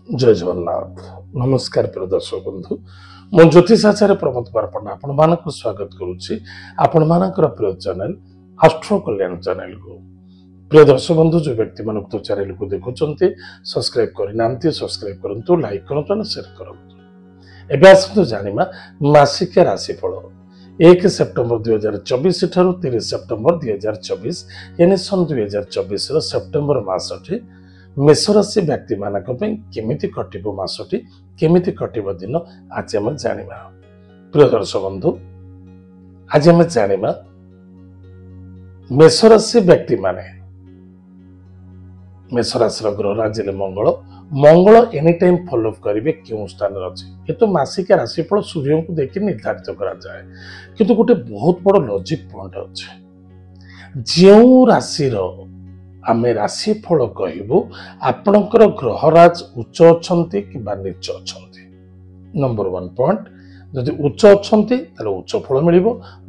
जय जगन्नाथ नमस्कार प्रिय दर्शक बंधु मु ज्योतिषाचार्य प्रमोद पारपण्य आपण स्वागत करुच्ची आपण प्रिय चैनल आस्ट्रो कल्याण चैनल को प्रिय दर्शक बंधु जो व्यक्ति मान चैनल को देखुंत सब्सक्राइब करना सब्सक्राइब करूँ लाइक करूँ शेयर करूँ एवं आसतु जाना मासिक राशिफल 1 सेप्टेम्बर 2024 ठारू 30 सेप्टेम्बर 2024 यानी सन 2024 सेप्टेम्बर मासटी मेष राशि व्यक्ति मानक केमिति कटिबो मासटी केमिति कटिबो दिन आज हम जानिबा। प्रिय दर्शक बंधु आज हम जानिबा मेष राशि व्यक्ति माने मेष राशि ग्रह राज्य मंगल मंगल एनी टाइम फॉलो करेंगे क्यों स्थान अच्छे ये तो मासिक राशिफल सूर्य को देखिए निर्धारित करा जाए किंतु गोटे बहुत बड़ लॉजिक पॉइंट अच्छे जो राशि आमे राशिफल कहबू आपणकर ग्रहराज उच्च अच्छे कि नीच अच्छे नंबर 1 पॉइंट जदि उच्च अच्छे उच्च फल मिल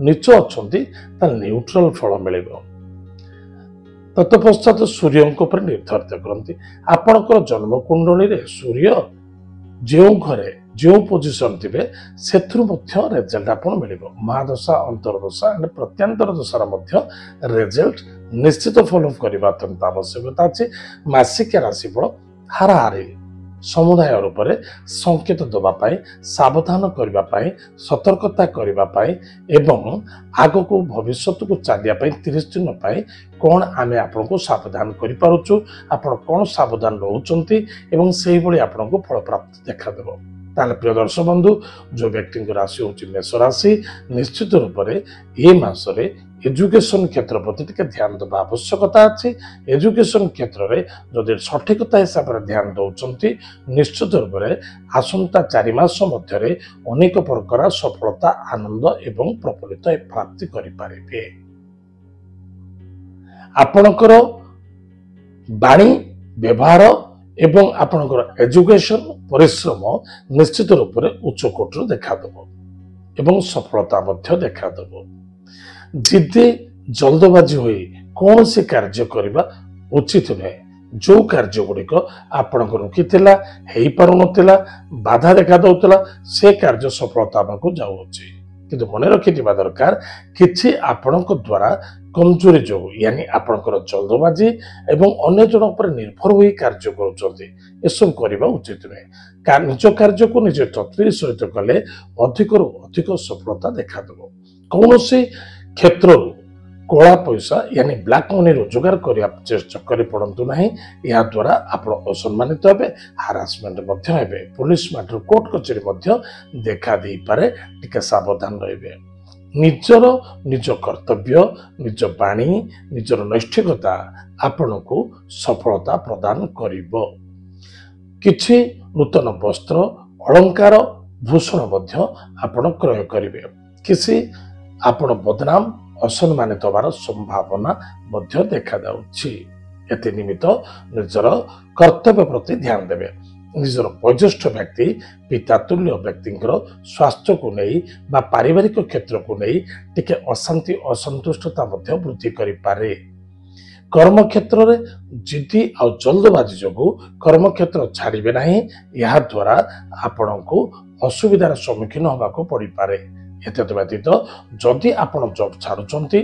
नीच अच्छे न्यूट्रल फल मिल तत्पश्चात सूर्य निर्धारित करती आपणकर जन्मकुंडली रे सूर्य जो घरे जो पोजिशन थे से रिजल्ट आप मिल महादशा अंतरदशा एंड प्रत्यांतर दशार रिजल्ट निश्चित फॉलो करने अत्यंत आवश्यकता अच्छे मासिक राशिफल हाराहारी समुदाय रूप में संकेत देवाई सावधान करने सतर्कता करने एवं आग को भविष्य को चलिए 30 दिन कौन आमे आपन को सावधान करूँ आपण कौन सावधान रोचंती एवं से ही आपन को फल प्राप्ति देखादेव ताले प्रिय दर्शक बंधु जो व्यक्ति राशि हूँ मेष राशि निश्चित रूप में ये मासरे एजुकेशन क्षेत्र प्रति ध्यान देवा आवश्यकता अच्छी एजुकेशन क्षेत्र में जदि सठिकता हिसाब से ध्यान दौरान निश्चित रूप में आसंता 4 मास मध्य अनेक प्रकार सफलता आनंद एवं प्रफुल्लित प्राप्ति करें आपणकर वाणी व्यवहार एवं आपणकर एजुकेशन परिश्रम निश्चित रूप में उच्च कोटर देखादेव एवं सफलता देखादेव जिद्दी जल्दबाजी हुई कौन से कार्य करने उचित नुहे जो कार्य गुड़िक आपण रुकी हो पार ना बाधा देखा दौला से कार्य सफलता को जाऊँगी किंतु मन रखि दरकार किछि आपणक द्वारा कमजोरी जो यानी आपणकर जल्दबाजी एवं अन्य जन पर निर्भर हुई कार्य करुँच करने उचित नुहे निज कार्य को निज तत्पर सहित कले अधिक अधिक सफलता देखादेव कौन से क्षेत्र कला पैसा यानी ब्लैक मनी रोजगार चक्कर पड़तु ना या द्वारा आप असम्मानित हे हारासमेंट हे पुलिस मैटर कोर्ट कचेरी देखा दे पारे टिके सावधान रहिबे निजर निज कर्तव्य निज वाणी निजर नैष्ठिकता आपण को सफलता प्रदान करिबो किछि नूतन वस्त्र अलंकार भूषण आपण क्रय करिवे किसी आपण बदनाम असम्मानित होवार संभावना देखा एते निमित्त निजर कर्तव्य प्रति ध्यान देवे निजर वयोज्येष्ठ व्यक्ति पिता तुल्य व्यक्ति स्वास्थ्य को नहीं बा पारिवारिक क्षेत्र को नहीं टिके अशांति असंतुष्टता वृद्धि करें कर्म क्षेत्र में जिद्दी आ जल्दबाजी जो कर्म क्षेत्र छाड़े ना या द्वारा आपण को असुविधार सम्मुखीन होगा पड़ पारे एतद व्यतीत जदि आपण जॉब छाड़ुंट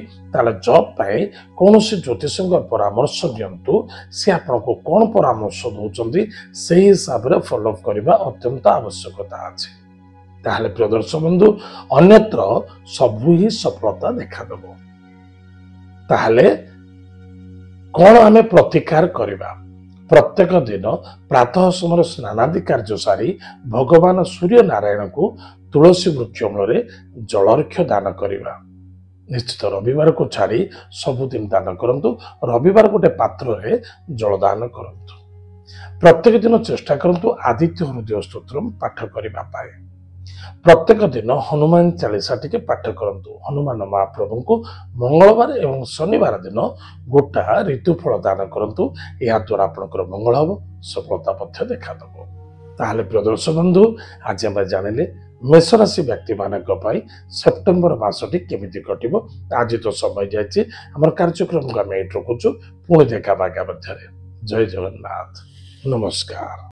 जॉब पाए कौन से ज्योतिष परामर्श दिंतु सी आपको कौन परामर्श दौरान से हिसाब से फॉलो करने अत्यंत आवश्यकता अच्छे ताहले प्रिय दर्शक बंधु अन्यत्र सबू ही सफलता देखादेव ताहले कौन आमे प्रतिकार करवा प्रत्येक दिन प्रातः समय स्नानादि कार्य सारी भगवान सूर्य नारायण को तुलसी वृक्ष मूल जलरक्ष दान करवा निश्चित रविवार को छाड़ी सबुदिन दान करंतु रविवार गोटे पात्र रे जल दान करंतु प्रत्येक दिन चेष्टा करंतु आदित्य हृदय स्तोत्र पाठ करने पाए प्रत्येक दिन हनुमान चालीसा टिके पाठ करंतु हनुमान महाप्रभु को मंगलवार एवं शनिवार दिन गोटा ऋतुफल दान करंतु या द्वारा आपनकर मंगल हम सफलता देखादेव ताहले प्रिय दर्शक बंधु आज हम जानिले मेष राशि व्यक्ति मानक सेप्टेम्बर मासटी केमिति कटिबो आज तो समय जाइए आम कार्यक्रम को आम रखुचु पुणी देखा आगे मध्य जय जगन्नाथ नमस्कार।